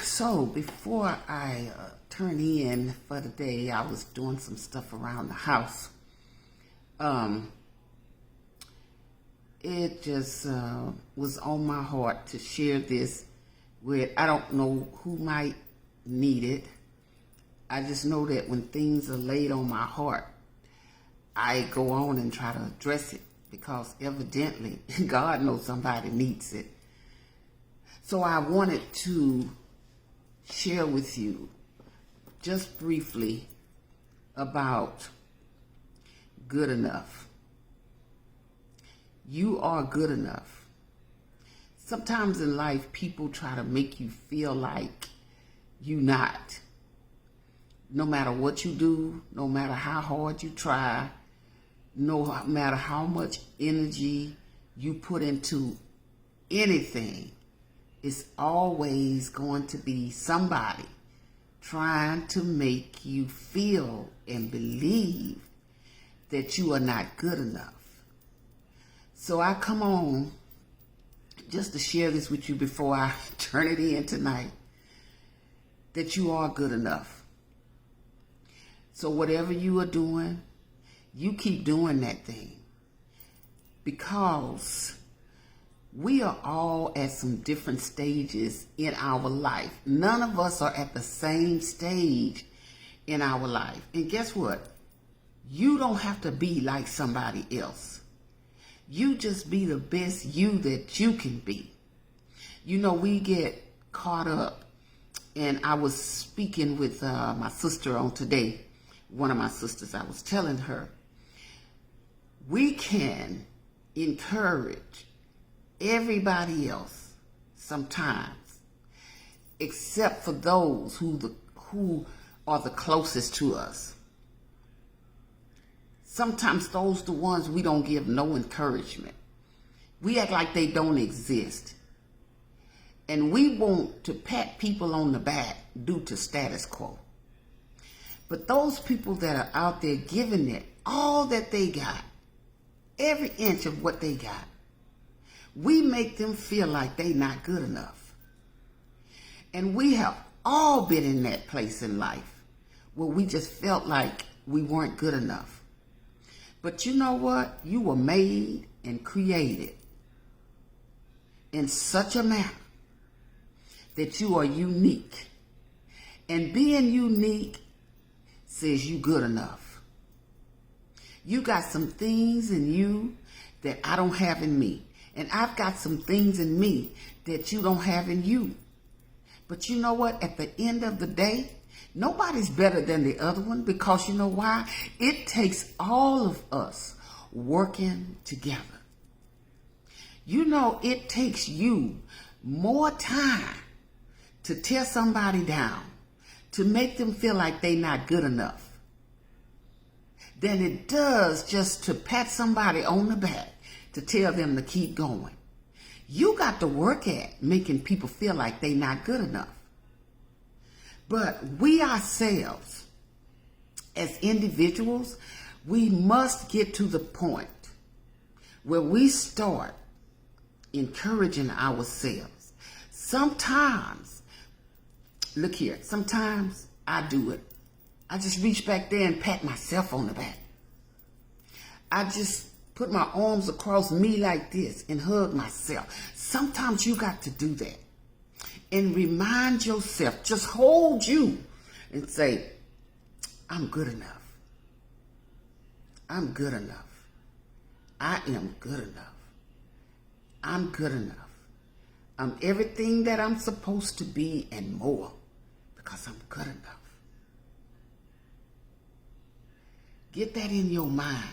So before I turn in for the day, I was doing some stuff around the house. Um, it just was on my heart to share this with, I don't know who might need it. I just know that when things are laid on my heart, I go on and try to address it because evidently God knows somebody needs it. So I wanted to share with you just briefly about good enough. You are good enough. Sometimes in life, people try to make you feel like you're not. No matter what you do, no matter how hard you try, no matter how much energy you put into anything, it's always going to be somebody trying to make you feel and believe that you are not good enough. So I come on just to share this with you before I turn it in tonight, that you are good enough. So whatever you are doing, you keep doing that thing, because we are all at some different stages in our life. None of us are at the same stage in our life. And guess what? You don't have to be like somebody else. You just be the best you that you can be. You know, we get caught up, and I was speaking with my sister on today. One of my sisters, I was telling her, we can encourage everybody else sometimes, except for those who are the closest to us. Sometimes those the ones we don't give no encouragement. We act like they don't exist. And we want to pat people on the back due to status quo. But those people that are out there giving it all that they got, every inch of what they got, we make them feel like they not good enough. And we have all been in that place in life where we just felt like we weren't good enough. But you know what? You were made and created in such a manner that you are unique. And being unique says you good enough. You got some things in you that I don't have in me. And I've got some things in me that you don't have in you. But you know what? At the end of the day, nobody's better than the other one, because you know why? It takes all of us working together. You know, it takes you more time to tear somebody down, to make them feel like they're not good enough, than it does just to pat somebody on the back to tell them to keep going. You got to work at making people feel like they're not good enough. But we ourselves, as individuals, we must get to the point where we start encouraging ourselves. Sometimes, look here, sometimes I do it. I just reach back there and pat myself on the back. I just put my arms across me like this and hug myself. Sometimes you got to do that. And remind yourself, just hold you and say, I'm good enough. I'm good enough. I am good enough. I'm good enough. I'm everything that I'm supposed to be and more, because I'm good enough. Get that in your mind.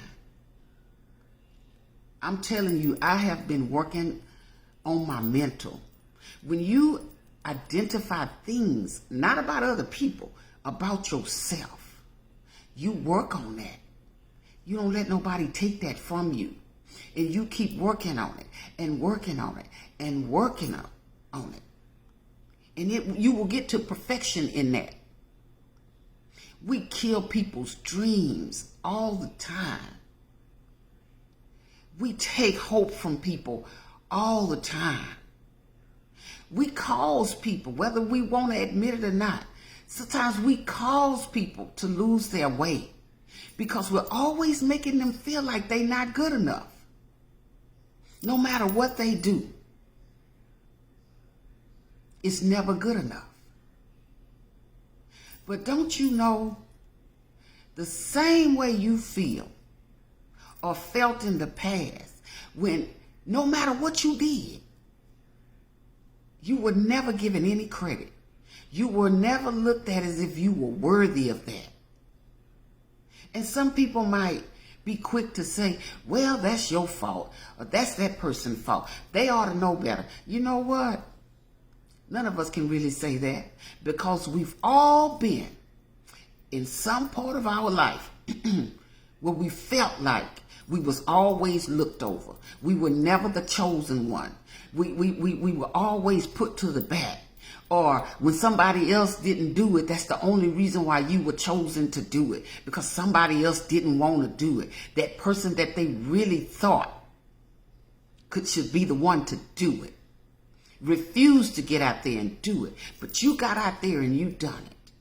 I'm telling you, I have been working on my mental. When you identify things, not about other people, about yourself, you work on that. You don't let nobody take that from you. And you keep working on it and working on it and working on it. And you will get to perfection in that. We kill people's dreams all the time. We take hope from people all the time. We cause people, whether we want to admit it or not, sometimes we cause people to lose their way because we're always making them feel like they're not good enough. No matter what they do, it's never good enough. But don't you know, the same way you feel or felt in the past, when no matter what you did, you were never given any credit. You were never looked at as if you were worthy of that. And some people might be quick to say, well, that's your fault, or that's that person's fault. They ought to know better. You know what? None of us can really say that, because we've all been in some part of our life where we felt like we was always looked over. We were never the chosen one. We were always put to the back. Or when somebody else didn't do it, that's the only reason why you were chosen to do it, because somebody else didn't want to do it. That person that they really thought should be the one to do it refused to get out there and do it. But you got out there and you done it.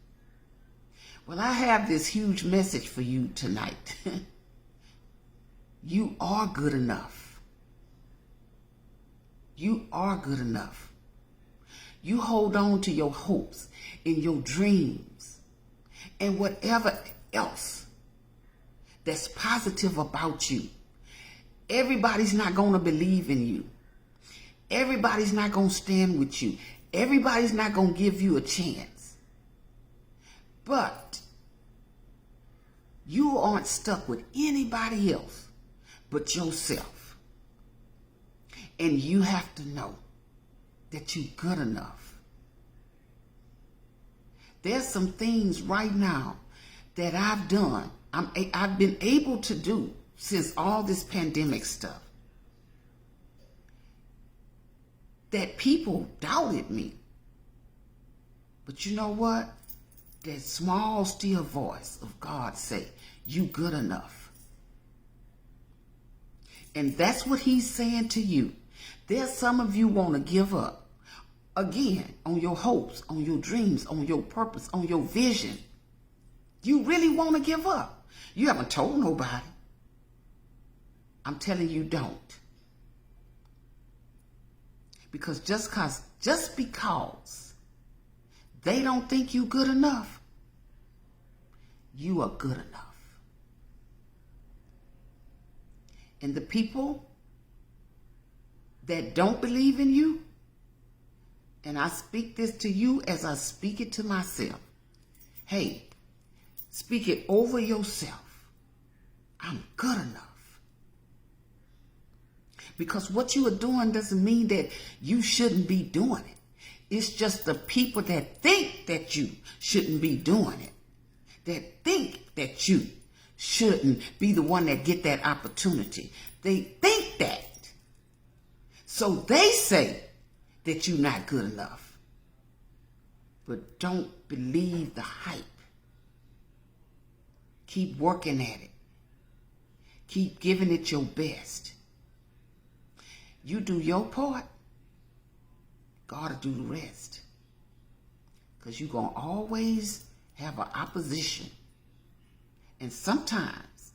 Well, I have this huge message for you tonight. You are good enough. You are good enough. You hold on to your hopes and your dreams and whatever else that's positive about you. Everybody's not going to believe in you. Everybody's not going to stand with you. Everybody's not going to give you a chance. But you aren't stuck with anybody else but yourself. And you have to know that you're good enough. There's some things right now that I've done, I've been able to do since all this pandemic stuff, that people doubted me. But you know what? That small, still voice of God say, you good enough. And that's what he's saying to you. There's some of you want to give up. Again, on your hopes, on your dreams, on your purpose, on your vision. You really want to give up. You haven't told nobody. I'm telling you, don't. Because just because they don't think you good enough, you are good enough. And the people that don't believe in you, and I speak this to you as I speak it to myself. Hey, speak it over yourself. I'm good enough. Because what you are doing doesn't mean that you shouldn't be doing it. It's just the people that think that you shouldn't be doing it, that think that you shouldn't be the one that get that opportunity. They think that. So they say that you're not good enough. But don't believe the hype. Keep working at it. Keep giving it your best. You do your part, God will do the rest. Because you're going to always have an opposition. And sometimes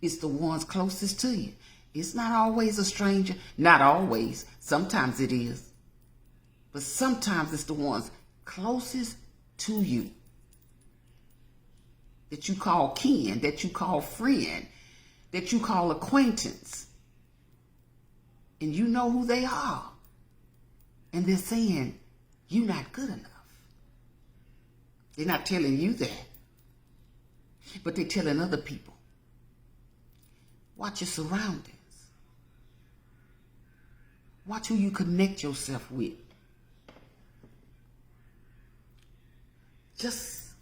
it's the ones closest to you. It's not always a stranger. Not always. Sometimes it is. But sometimes it's the ones closest to you that you call kin, that you call friend, that you call acquaintance. And you know who they are. And they're saying, you're not good enough. They're not telling you that. But they're telling other people. Watch your surroundings. Watch who you connect yourself with. Just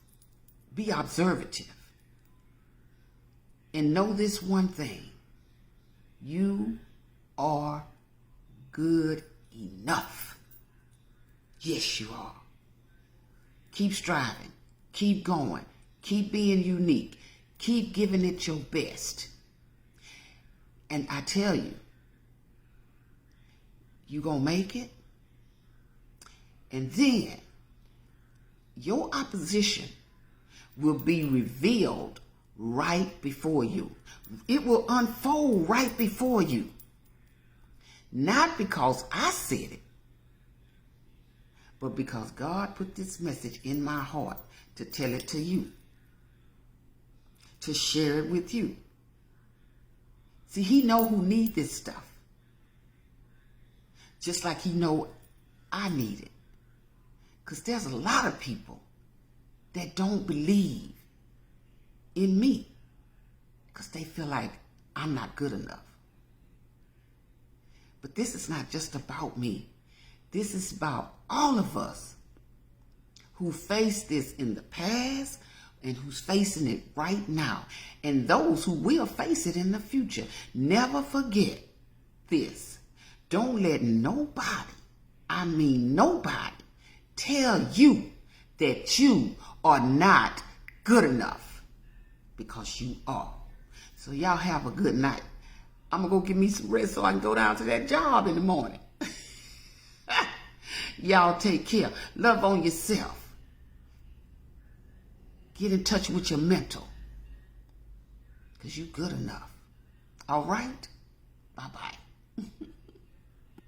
be observative. And know this one thing. You are good enough. Yes, you are. Keep striving. Keep going. Keep being unique. Keep giving it your best. And I tell you, you're going to make it. And then your opposition will be revealed right before you. It will unfold right before you. Not because I said it, but because God put this message in my heart to tell it to you, to share it with you. See, he know who need this stuff, just like he know I need it. Because there's a lot of people that don't believe in me because they feel like I'm not good enough. But this is not just about me. This is about all of us who faced this in the past and who's facing it right now, and those who will face it in the future. Never forget this. Don't let nobody, I mean nobody, tell you that you are not good enough, because you are. So y'all have a good night. I'm going to go get me some rest so I can go down to that job in the morning. Y'all take care. Love on yourself. Get in touch with your mental, because you're good enough. All right? Bye-bye.